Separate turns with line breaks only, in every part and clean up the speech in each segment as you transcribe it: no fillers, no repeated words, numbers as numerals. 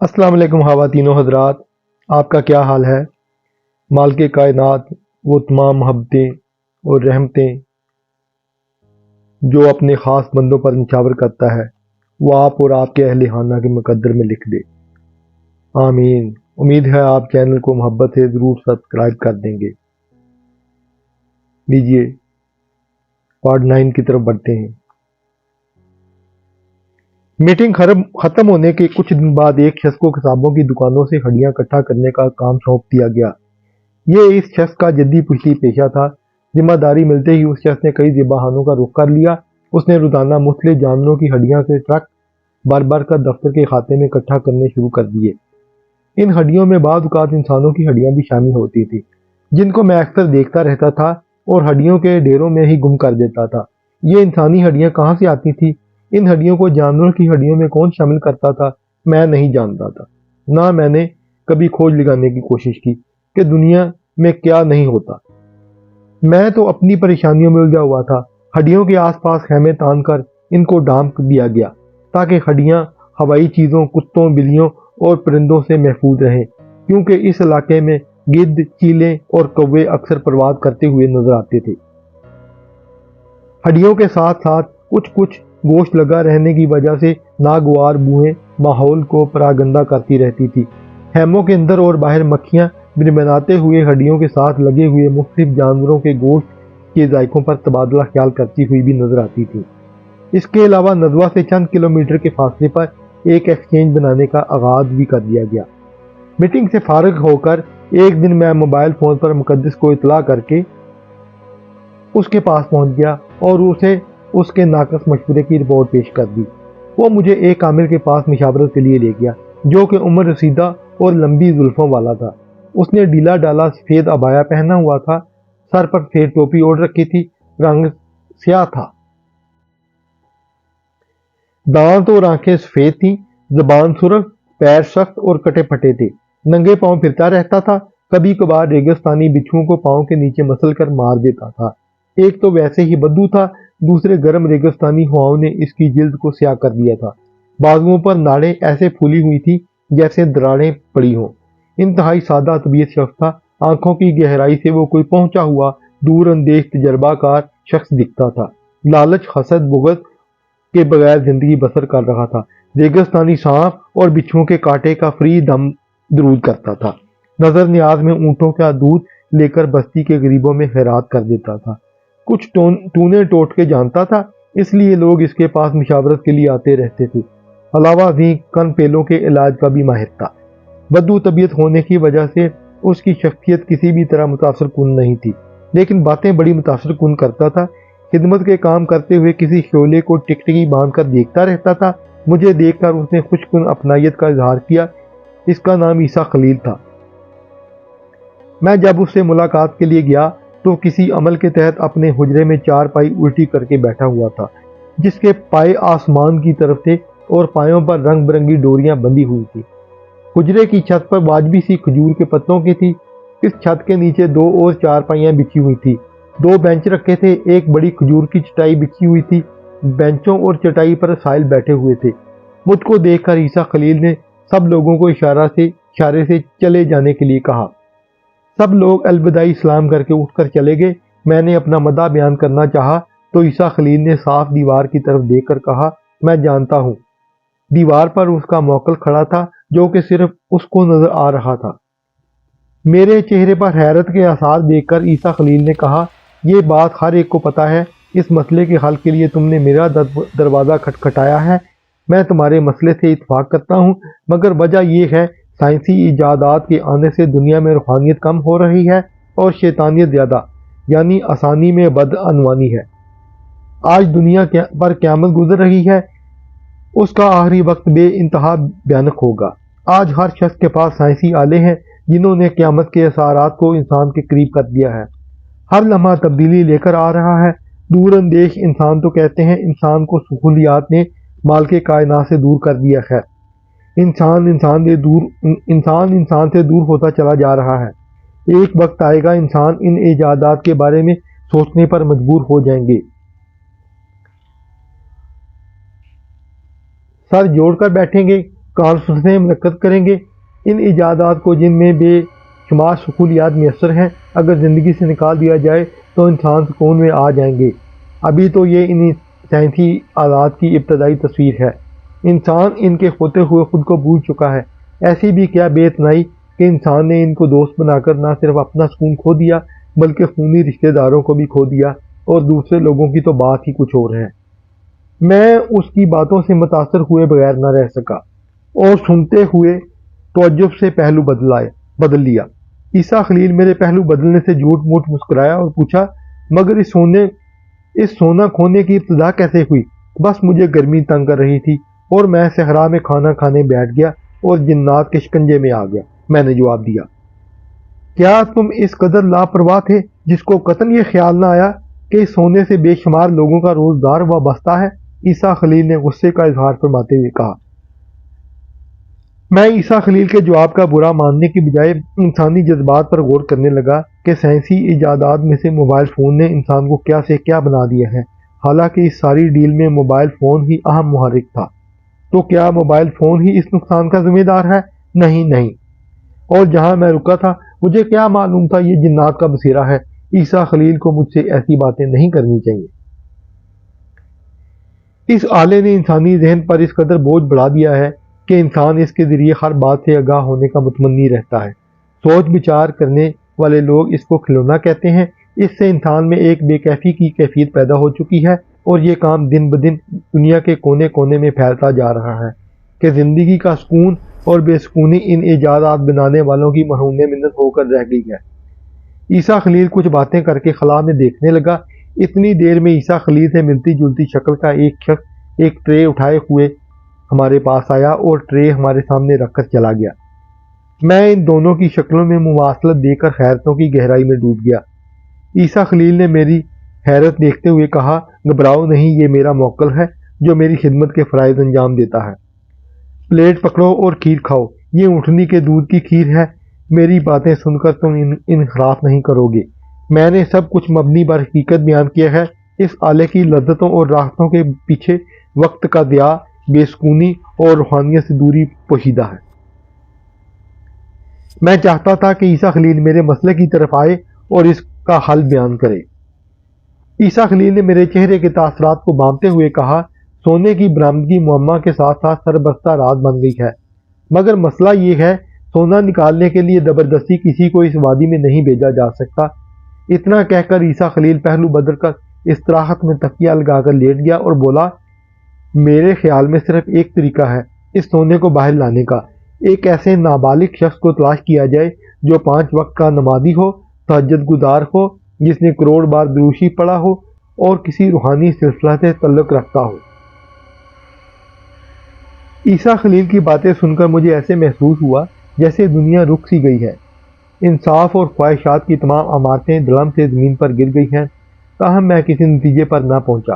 السلام علیکم خواتین و حضرات، آپ کا کیا حال ہے؟ مالک کائنات وہ تمام محبتیں اور رحمتیں جو اپنے خاص بندوں پر نچھاور کرتا ہے وہ آپ اور آپ کے اہل خانہ کے مقدر میں لکھ دے، آمین۔ امید ہے آپ چینل کو محبت سے ضرور سبسکرائب کر دیں گے۔ لیجئے پارٹ 9 کی طرف بڑھتے ہیں۔ میٹنگ ختم ہونے کے کچھ دن بعد ایک شخص کو کتابوں کی دکانوں سے ہڈیاں اکٹھا کرنے کا کام سونپ دیا گیا۔ یہ اس شخص کا جدی پشتی پیشہ تھا۔ ذمہ داری ملتے ہی اس شخص نے کئی ذبح خانوں کا رخ کر لیا۔ اس نے روزانہ مختلف جانوروں کی ہڈیاں کے ٹرک بھر بھر کر دفتر کے کھاتے میں اکٹھا کرنے شروع کر دیے۔ ان ہڈیوں میں بعض اوقات انسانوں کی ہڈیاں بھی شامل ہوتی تھیں، جن کو میں اکثر دیکھتا رہتا تھا اور ہڈیوں کے ڈھیروں میں ہی گم کر دیتا تھا۔ یہ انسانی ہڈیاں کہاں سے آتی تھیں؟ ان ہڈیوں کو جانوروں کی ہڈیوں میں کون شامل کرتا تھا؟ میں نہیں جانتا تھا۔ نہ میں نے کبھی کھوج لگانے کی کوشش کی کہ دنیا میں کیا نہیں ہوتا۔ میں تو اپنی پریشانیوں میں الجھا ہوا تھا۔ ہڈیوں کے آس پاس خیمے تان کر ان کو ڈھانپ دیا گیا تاکہ ہڈیاں ہوائی چیزوں، کتوں، بلیوں اور پرندوں سے محفوظ رہیں، کیونکہ اس علاقے میں گدھ، چیلیں اور کوے اکثر پرواز کرتے ہوئے نظر آتے تھے۔ ہڈیوں کے ساتھ ساتھ کچھ گوشت لگا رہنے کی وجہ سے ناگوار بوئیں ماحول کو پراگندہ کرتی رہتی تھی۔ خیموں کے اندر اور باہر مکھیاں بنبناتے ہوئے ہڈیوں کے ساتھ لگے ہوئے مختلف جانوروں کے گوشت کے ذائقوں پر تبادلہ خیال کرتی ہوئی بھی نظر آتی تھی۔ اس کے علاوہ ندوہ سے چند کلومیٹر کے فاصلے پر ایک ایکسچینج بنانے کا آغاز بھی کر دیا گیا۔ میٹنگ سے فارغ ہو کر ایک دن میں موبائل فون پر مقدس کو اطلاع کر کے اس کے پاس پہنچ گیا اور اسے اس کے ناقص مشورے کی رپورٹ پیش کر دی۔ وہ مجھے ایک عامل کے پاس مشاورت کے لیے لے گیا جو کہ عمر رسیدہ اور لمبی زلفوں والا تھا۔ اس نے ڈھیلا ڈالا سفید عبایا پہنا ہوا تھا، سر پر سفید ٹوپی اوڑھ رکھی تھی، رنگ سیاہ تھا۔ دانت اور آنکھیں سفید تھیں، زبان سرخ، پیر سخت اور کٹے پھٹے تھے، ننگے پاؤں پھرتا رہتا تھا، کبھی کبھار ریگستانی بچھوؤں کو پاؤں کے نیچے مسل کر مار دیتا تھا۔ ایک تو ویسے ہی بدبو تھا، دوسرے گرم ریگستانی ہواؤں نے اس کی جلد کو سیاہ کر دیا تھا۔ بازوؤں پر ناڑیں ایسے پھولی ہوئی تھی جیسے دراڑیں پڑی ہوں۔ انتہائی سادہ طبیعت شخص تھا۔ آنکھوں کی گہرائی سے وہ کوئی پہنچا ہوا دور اندیش تجربہ کار شخص دکھتا تھا۔ لالچ، حسد، بغض کے بغیر زندگی بسر کر رہا تھا۔ ریگستانی سانپ اور بچھوؤں کے کانٹے کا فری دم درود کرتا تھا۔ نظر نیاز میں اونٹوں کا دودھ لے کر بستی کے غریبوں میں خیرات کر دیتا تھا۔ کچھ ٹونے ٹوٹکے جانتا تھا، اس لیے لوگ اس کے پاس مشاورت کے لیے آتے رہتے تھے۔ علاوہ ازیں کن پیلوں کے علاج کا بھی ماہر تھا۔ بدو طبیعت ہونے کی وجہ سے اس کی شخصیت کسی بھی طرح متاثر کن نہیں تھی، لیکن باتیں بڑی متاثر کن کرتا تھا۔ خدمت کے کام کرتے ہوئے کسی شعلے کو ٹکٹکی باندھ کر دیکھتا رہتا تھا۔ مجھے دیکھ کر اس نے خوش کن اپنائیت کا اظہار کیا۔ اس کا نام عیسیٰ خلیل تھا۔ میں جب اس سے ملاقات کے لیے گیا تو کسی عمل کے تحت اپنے حجرے میں چار پائی الٹی کر کے بیٹھا ہوا تھا، جس کے پائے آسمان کی طرف تھے اور پایوں پر رنگ برنگی ڈوریاں بندھی ہوئی تھی۔ حجرے کی چھت پر واجبی سی کھجور کے پتوں کی تھی۔ اس چھت کے نیچے دو اور چار پائیاں بچھی ہوئی تھی، دو بینچ رکھے تھے، ایک بڑی کھجور کی چٹائی بچھی ہوئی تھی۔ بینچوں اور چٹائی پر سائل بیٹھے ہوئے تھے۔ مجھ کو دیکھ کر عیسیٰ خلیل نے سب لوگوں کو اشارے سے چلے جانے کے لیے کہا۔ سب لوگ الوداعی سلام کر کے اٹھ کر چلے گئے۔ میں نے اپنا مدح بیان کرنا چاہا تو عیسیٰ خلیل نے صاف دیوار کی طرف دیکھ کر کہا، میں جانتا ہوں۔ دیوار پر اس کا موکل کھڑا تھا جو کہ صرف اس کو نظر آ رہا تھا۔ میرے چہرے پر حیرت کے آثار دیکھ کر عیسیٰ خلیل نے کہا، یہ بات ہر ایک کو پتہ ہے، اس مسئلے کے حل کے لیے تم نے میرا دروازہ کھٹکھٹایا ہے۔ میں تمہارے مسئلے سے اتفاق کرتا ہوں، مگر وجہ یہ ہے سائنسی ایجادات کے آنے سے دنیا میں روحانیت کم ہو رہی ہے اور شیطانیت زیادہ، یعنی آسانی میں بدعنوانی ہے۔ آج دنیا پر قیامت گزر رہی ہے، اس کا آخری وقت بے انتہا بھیانک ہوگا۔ آج ہر شخص کے پاس سائنسی آلے ہیں جنہوں نے قیامت کے اثرات کو انسان کے قریب کر دیا ہے۔ ہر لمحہ تبدیلی لے کر آ رہا ہے۔ دور اندیش انسان تو کہتے ہیں انسان کو سہولیات نے مالک کائنات سے دور کر دیا ہے۔ انسان سے دور ہوتا چلا جا رہا ہے۔ ایک وقت آئے گا انسان ان ایجادات کے بارے میں سوچنے پر مجبور ہو جائیں گے۔ سر جوڑ کر بیٹھیں گے، کانفرنسیں منعقد کریں گے۔ ان ایجادات کو جن میں بے شمار سہولیات میسر ہیں اگر زندگی سے نکال دیا جائے تو انسان سکون میں آ جائیں گے۔ ابھی تو یہ ان سائنسی آلات کی ابتدائی تصویر ہے۔ انسان ان کے ہوتے ہوئے خود کو بھول چکا ہے۔ ایسی بھی کیا بے اتنائی کہ انسان نے ان کو دوست بنا کر نہ صرف اپنا سکون کھو دیا بلکہ خونی رشتہ داروں کو بھی کھو دیا، اور دوسرے لوگوں کی تو بات ہی کچھ اور ہے۔ میں اس کی باتوں سے متاثر ہوئے بغیر نہ رہ سکا اور سنتے ہوئے تعجب سے پہلو بدل لیا۔ عیسیٰ خلیل میرے پہلو بدلنے سے جھوٹ موٹ مسکرایا اور پوچھا، مگر اس سونا کھونے کی ابتدا کیسے ہوئی؟ بس مجھے گرمی تنگ کر رہی تھی اور میں صحرا میں کھانا کھانے بیٹھ گیا اور جنات کے شکنجے میں آ گیا، میں نے جواب دیا۔ کیا تم اس قدر لاپرواہ تھے جس کو قطعاً یہ خیال نہ آیا کہ اس سونے سے بے شمار لوگوں کا روزگار وابستہ ہے؟ عیسیٰ خلیل نے غصے کا اظہار فرماتے ہوئے کہا۔ میں عیسیٰ خلیل کے جواب کا برا ماننے کی بجائے انسانی جذبات پر غور کرنے لگا کہ سائنسی ایجادات میں سے موبائل فون نے انسان کو کیا سے کیا بنا دیا ہے، حالانکہ اس ساری ڈیل میں موبائل فون ہی اہم محرک تھا۔ تو کیا موبائل فون ہی اس نقصان کا ذمہ دار ہے؟ نہیں۔ اور جہاں میں رکا تھا مجھے کیا معلوم تھا یہ جنات کا بسیرا ہے۔ عیسیٰ خلیل کو مجھ سے ایسی باتیں نہیں کرنی چاہیے۔ اس آلے نے انسانی ذہن پر اس قدر بوجھ بڑھا دیا ہے کہ انسان اس کے ذریعے ہر بات سے آگاہ ہونے کا متمنی رہتا ہے۔ سوچ بچار کرنے والے لوگ اس کو کھلونا کہتے ہیں۔ اس سے انسان میں ایک بے کیفی کی کیفیت پیدا ہو چکی ہے اور یہ کام دن بدن دنیا کے کونے کونے میں پھیلتا جا رہا ہے کہ زندگی کا سکون اور بے سکونی ان ایجادات بنانے والوں کی مرہون منت ہو کر رہ گئی ہے۔ عیسیٰ خلیل کچھ باتیں کر کے خلا میں دیکھنے لگا۔ اتنی دیر میں عیسیٰ خلیل سے ملتی جلتی شکل کا ایک شخص ایک ٹرے اٹھائے ہوئے ہمارے پاس آیا اور ٹرے ہمارے سامنے رکھ کر چلا گیا۔ میں ان دونوں کی شکلوں میں مماثلت دیکھ کر حیرتوں کی گہرائی میں ڈوب گیا۔ عیسیٰ خلیل نے میری حیرت دیکھتے ہوئے کہا، گھبراؤ نہیں، یہ میرا موکل ہے جو میری خدمت کے فرائض انجام دیتا ہے۔ پلیٹ پکڑو اور کھیر کھاؤ، یہ اونٹنی کے دودھ کی کھیر ہے۔ میری باتیں سن کر تم انحراف نہیں کرو گے۔ میں نے سب کچھ مبنی بر حقیقت بیان کیا ہے۔ اس آلے کی لذتوں اور راحتوں کے پیچھے وقت کا ضیاع، بے سکونی اور روحانیت سے دوری پوشیدہ ہے۔ میں چاہتا تھا کہ عیسیٰ خلیل میرے مسئلے کی طرف آئے اور اس کا حل بیان کرے۔ عیسیٰ خلیل نے میرے چہرے کے تاثرات کو بانٹتے ہوئے کہا، سونے کی برآمدگی معمہ کے ساتھ ساتھ سربستہ راز بن گئی ہے، مگر مسئلہ یہ ہے سونا نکالنے کے لیے زبردستی کسی کو اس وادی میں نہیں بھیجا جا سکتا۔ اتنا کہہ کر عیسیٰ خلیل پہلو بدل کر استراحت میں تکیہ لگا کر لیٹ گیا اور بولا، میرے خیال میں صرف ایک طریقہ ہے اس سونے کو باہر لانے کا۔ ایک ایسے نابالغ شخص کو تلاش کیا جائے جو 5 وقت کا نمازی ہو، تہجد گزار ہو، جس نے کروڑ بار دروشی پڑھا ہو اور کسی روحانی سلسلہ سے تعلق رکھتا ہو۔ عیسیٰ خلیل کی باتیں سن کر مجھے ایسے محسوس ہوا جیسے دنیا رک سی گئی ہے۔ انصاف اور خواہشات کی تمام عمارتیں دلم سے زمین پر گر گئی ہیں، تاہم میں کسی نتیجے پر نہ پہنچا۔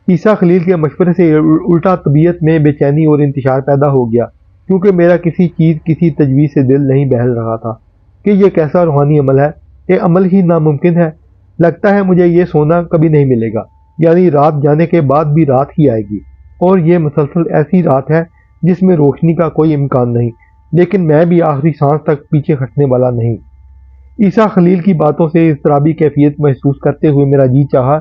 عیسیٰ خلیل کے مشورے سے الٹا طبیعت میں بے چینی اور انتشار پیدا ہو گیا، کیونکہ میرا کسی تجویز سے دل نہیں بہل رہا تھا کہ یہ کیسا روحانی عمل ہے کہ عمل ہی ناممکن ہے۔ لگتا ہے مجھے یہ سونا کبھی نہیں ملے گا، یعنی رات جانے کے بعد بھی رات ہی آئے گی، اور یہ مسلسل ایسی رات ہے جس میں روشنی کا کوئی امکان نہیں، لیکن میں بھی آخری سانس تک پیچھے ہٹنے والا نہیں۔ عیسیٰ خلیل کی باتوں سے اضطرابی کیفیت محسوس کرتے ہوئے میرا جی چاہا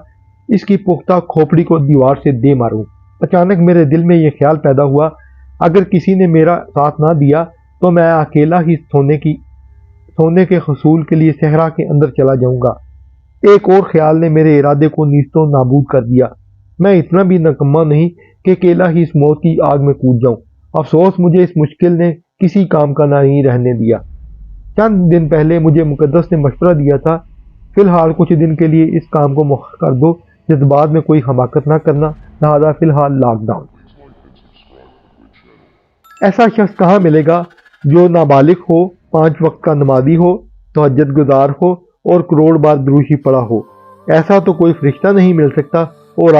اس کی پختہ کھوپڑی کو دیوار سے دے ماروں۔ اچانک میرے دل میں یہ خیال پیدا ہوا، اگر کسی نے میرا ساتھ نہ دیا تو میں اکیلا ہی سونے کے حصول کے لیے صحرا کے اندر چلا جاؤں گا۔ ایک اور خیال نے میرے ارادے کو نیست و نابود کر دیا۔ میں اتنا بھی نکما نہیں کہ اکیلا ہی اس موت کی آگ میں کود جاؤں۔ افسوس مجھے اس مشکل نے کسی کام کا نہیں رہنے دیا۔ چند دن پہلے مجھے مقدس نے مشورہ دیا تھا، فی الحال کچھ دن کے لیے اس کام کو مؤخر کر دو، جذبات میں کوئی حماقت نہ کرنا، لہذا فی الحال لاک ڈاؤن۔ ایسا شخص کہاں ملے گا جو نابالغ ہو، 5 وقت کا نمازی ہو، تہجد گزار ہو اور کروڑ بار دروشی پڑھا ہو؟ ایسا تو کوئی فرشتہ نہیں مل سکتا۔ اور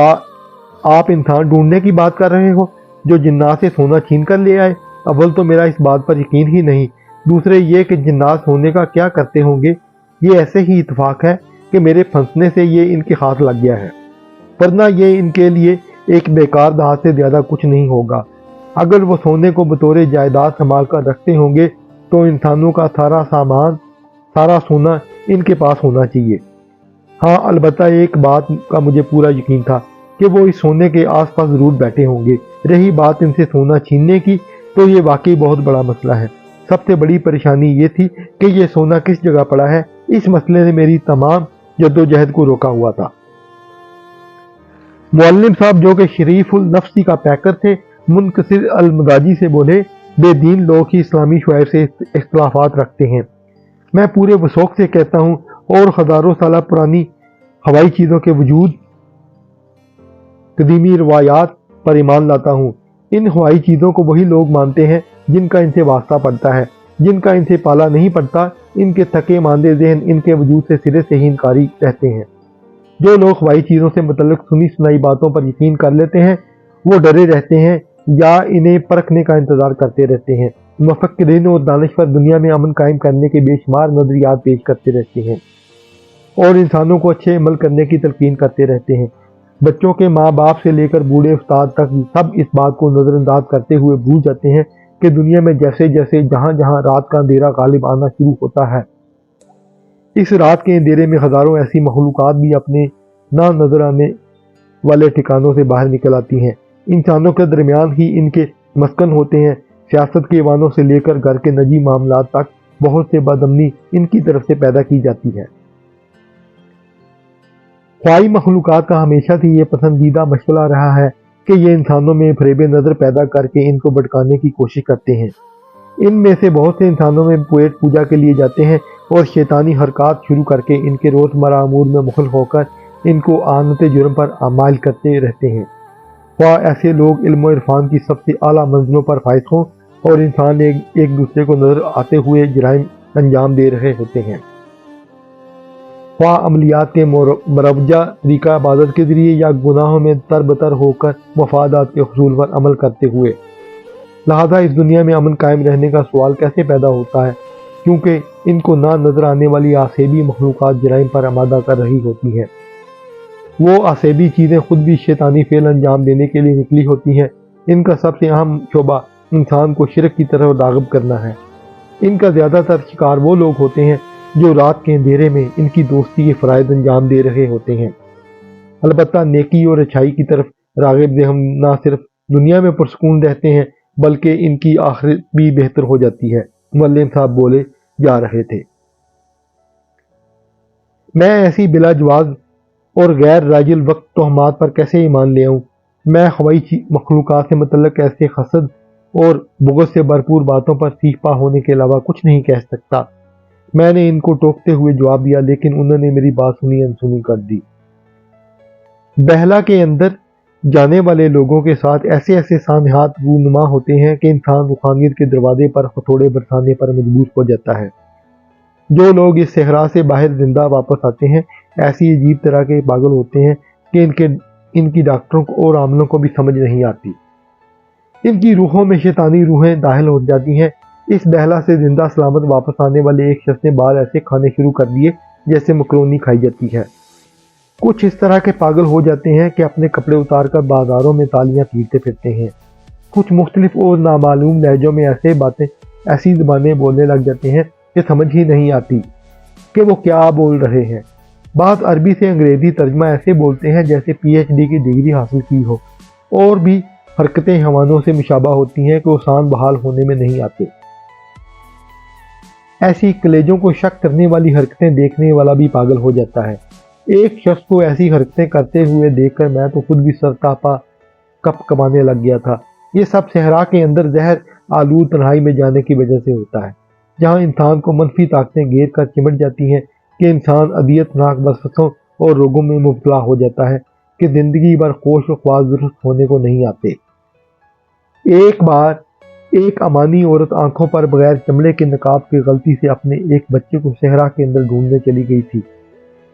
آپ انسان ڈھونڈنے کی بات کر رہے ہو جو جنات سے سونا چھین کر لے آئے؟ اول تو میرا اس بات پر یقین ہی نہیں، دوسرے یہ کہ جنات سونے کا کیا کرتے ہوں گے۔ یہ ایسے ہی اتفاق ہے کہ میرے پھنسنے سے یہ ان کے ہاتھ لگ گیا ہے، ورنہ یہ ان کے لیے ایک بیکار دھات سے زیادہ کچھ نہیں ہوگا۔ اگر وہ سونے کو بطور جائیداد سنبھال کر رکھتے ہوں گے تو انسانوں کا سارا سامان، سارا سونا ان کے پاس ہونا چاہیے۔ ہاں، البتہ ایک بات کا مجھے پورا یقین تھا کہ وہ اس سونے کے آس پاس ضرور بیٹھے ہوں گے۔ رہی بات ان سے سونا چھیننے کی، تو یہ واقعی بہت بڑا مسئلہ ہے۔ سب سے بڑی پریشانی یہ تھی کہ یہ سونا کس جگہ پڑا ہے۔ اس مسئلے نے میری تمام جدوجہد کو روکا ہوا تھا۔ معلم صاحب، جو کہ شریف النفسی کا پیکر تھے، منکسر المزاجی سے بولے، بے دین لوگ ہی اسلامی شعائر سے اختلافات رکھتے ہیں۔ میں پورے وثوق سے کہتا ہوں اور ہزاروں سالہ پرانی ہوائی چیزوں کے وجود، قدیمی روایات پر ایمان لاتا ہوں۔ ان ہوائی چیزوں کو وہی لوگ مانتے ہیں جن کا ان سے واسطہ پڑتا ہے، جن کا ان سے پالا نہیں پڑتا۔ ان کے تھکے ماندے ذہن ان کے وجود سے سرے سے ہی انکاری رہتے ہیں۔ جو لوگ ہوائی چیزوں سے متعلق سنی سنائی باتوں پر یقین کر لیتے ہیں، وہ ڈرے رہتے ہیں یا انہیں پرکھنے کا انتظار کرتے رہتے ہیں۔ مفکرین اور دانشور دنیا میں امن قائم کرنے کے بے شمار نظریات پیش کرتے رہتے ہیں اور انسانوں کو اچھے عمل کرنے کی تلقین کرتے رہتے ہیں۔ بچوں کے ماں باپ سے لے کر بوڑھے استاد تک سب اس بات کو نظر انداز کرتے ہوئے بھول جاتے ہیں کہ دنیا میں جیسے جیسے جہاں جہاں رات کا اندھیرا غالب آنا شروع ہوتا ہے، اس رات کے اندھیرے میں ہزاروں ایسی مخلوقات بھی اپنے نہ نظر آنے والے ٹھکانوں سے باہر نکل آتی ہیں۔ انسانوں کے درمیان ہی ان کے مسکن ہوتے ہیں۔ سیاست کے ایوانوں سے لے کر گھر کے نجی معاملات تک بہت سے بدامنی ان کی طرف سے پیدا کی جاتی ہے۔ خواہی مخلوقات کا ہمیشہ سے یہ پسندیدہ مشغلہ رہا ہے کہ یہ انسانوں میں فریب نظر پیدا کر کے ان کو بھٹکانے کی کوشش کرتے ہیں۔ ان میں سے بہت سے انسانوں میں پیٹ پوجا کے لیے جاتے ہیں اور شیطانی حرکات شروع کر کے ان کے روزمرہ امور میں مخل ہو کر ان کو آنت جرم پر مائل کرتے رہتے ہیں۔ خواہ ایسے لوگ علم و عرفان کی سب سے اعلیٰ منزلوں پر فائز ہوں اور انسان ایک دوسرے کو نظر آتے ہوئے جرائم انجام دے رہے ہوتے ہیں، خواہ عملیات کے مروجہ طریقہ عبادت کے ذریعے یا گناہوں میں تربتر ہو کر مفادات کے حصول پر عمل کرتے ہوئے۔ لہذا اس دنیا میں امن قائم رہنے کا سوال کیسے پیدا ہوتا ہے؟ کیونکہ ان کو نہ نظر آنے والی آسیبی مخلوقات جرائم پر آمادہ کر رہی ہوتی ہیں۔ وہ آسیبی چیزیں خود بھی شیطانی فعل انجام دینے کے لیے نکلی ہوتی ہیں۔ ان کا سب سے اہم شعبہ انسان کو شرک کی طرف راغب کرنا ہے۔ ان کا زیادہ تر شکار وہ لوگ ہوتے ہیں جو رات کے اندھیرے میں ان کی دوستی کے فرائض انجام دے رہے ہوتے ہیں۔ البتہ نیکی اور اچھائی کی طرف راغب ذہن نہ صرف دنیا میں پرسکون رہتے ہیں بلکہ ان کی آخرت بھی بہتر ہو جاتی ہے۔ معلم صاحب بولے جا رہے تھے، میں ایسی بلا جواز اور غیر راجع الوقت تہمات پر کیسے ایمان لے آؤں؟ میں ہوائی مخلوقات سے متعلق ایسے حسد اور بغض سے بھرپور باتوں پر سیخ پا ہونے کے علاوہ کچھ نہیں کہہ سکتا۔ میں نے ان کو ٹوکتے ہوئے جواب دیا، لیکن انہوں نے میری بات سنی انسنی کر دی۔ بہلا کے اندر جانے والے لوگوں کے ساتھ ایسے ایسے سانحات رونما ہوتے ہیں کہ انسان روحانیت کے دروازے پر ہتھوڑے برسانے پر مجبور ہو جاتا ہے۔ جو لوگ اس صحرا سے باہر زندہ واپس آتے ہیں ایسی عجیب طرح کے پاگل ہوتے ہیں کہ ان کی ڈاکٹروں اور عاملوں کو بھی سمجھ نہیں آتی۔ ان کی روحوں میں شیطانی روحیں داخل ہو جاتی ہیں۔ اس بہلا سے زندہ سلامت واپس آنے والے ایک شخص نے بال ایسے کھانے شروع کر دیے جیسے مکرونی کھائی جاتی ہے۔ کچھ اس طرح کے پاگل ہو جاتے ہیں کہ اپنے کپڑے اتار کر بازاروں میں تالیاں پیٹتے پھرتے ہیں۔ کچھ مختلف اور نامعلوم لہجوں میں ایسی زبانیں بولنے لگ جاتے ہیں کہ سمجھ ہی نہیں آتی کہ وہ کیا بول رہے ہیں۔ بعض عربی سے انگریزی ترجمہ ایسے بولتے ہیں جیسے پی ایچ ڈی کی ڈگری حاصل کی ہو، اور بھی حرکتیں حیوانوں سے مشابہ ہوتی ہیں کہ آسان بحال ہونے میں نہیں آتے۔ ایسی کلیجوں کو شک کرنے والی حرکتیں دیکھنے والا بھی پاگل ہو جاتا ہے۔ ایک شخص کو ایسی حرکتیں کرتے ہوئے دیکھ کر میں تو خود بھی سرتاپا کپ کمانے لگ گیا تھا۔ یہ سب صحرا کے اندر زہر آلود تنہائی میں جانے کی وجہ سے ہوتا ہے، جہاں انسان کو منفی طاقتیں گھیر کر چمٹ جاتی ہیں کہ انسان اذیت ناک وسوسوں اور روگوں میں مبتلا ہو جاتا ہے کہ زندگی بھر خوش و خواص درست ہونے کو نہیں آتے۔ ایک بار ایک امانی عورت آنکھوں پر بغیر چمڑے کے نقاب کی غلطی سے اپنے ایک بچے کو صحرا کے اندر ڈھونڈنے چلی گئی تھی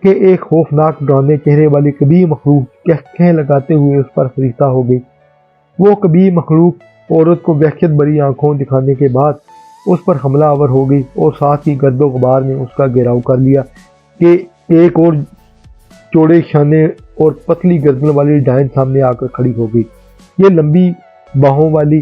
کہ ایک خوفناک ڈرانے چہرے والی کبھی مخلوق کہکہیں لگاتے ہوئے اس پر فریفتہ ہو گئی۔ وہ کبھی مخلوق عورت کو وحشت بھری آنکھوں دکھانے کے بعد اس پر حملہ آور ہو گئی اور ساتھ ہی گرد و غبار نے اس کا گھیراؤ کر لیا کہ ایک اور چوڑے شانے اور پتلی گردن والی ڈائن سامنے آ کر کھڑی ہو گئی۔ یہ لمبی باہوں والی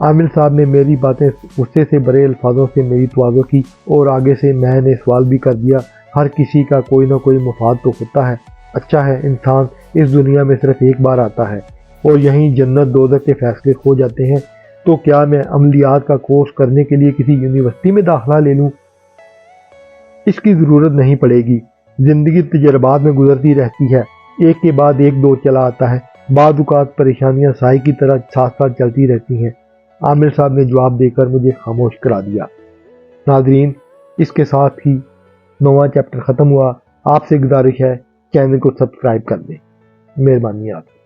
عامر صاحب نے میری باتیں غصے سے بھرے الفاظوں سے میری توازو کی اور آگے سے میں نے سوال بھی کر دیا، ہر کسی کا کوئی نہ کوئی مفاد تو ہوتا ہے، اچھا ہے انسان اس دنیا میں صرف ایک بار آتا ہے اور یہیں جنت دوزخ کے فیصلے ہو جاتے ہیں، تو کیا میں عملیات کا کورس کرنے کے لیے کسی یونیورسٹی میں داخلہ لے لوں؟ اس کی ضرورت نہیں پڑے گی، زندگی تجربات میں گزرتی رہتی ہے، ایک کے بعد ایک دور چلا آتا ہے، بعض اوقات پریشانیاں سائے کی طرح ساتھ ساتھ چلتی رہتی ہیں۔ عامر صاحب نے جواب دے کر مجھے خاموش کرا دیا۔ ناظرین، اس کے ساتھ ہی 9واں چیپٹر ختم ہوا۔ آپ سے گزارش ہے چینل کو سبسکرائب کر دیں، مہربانی آپ کی۔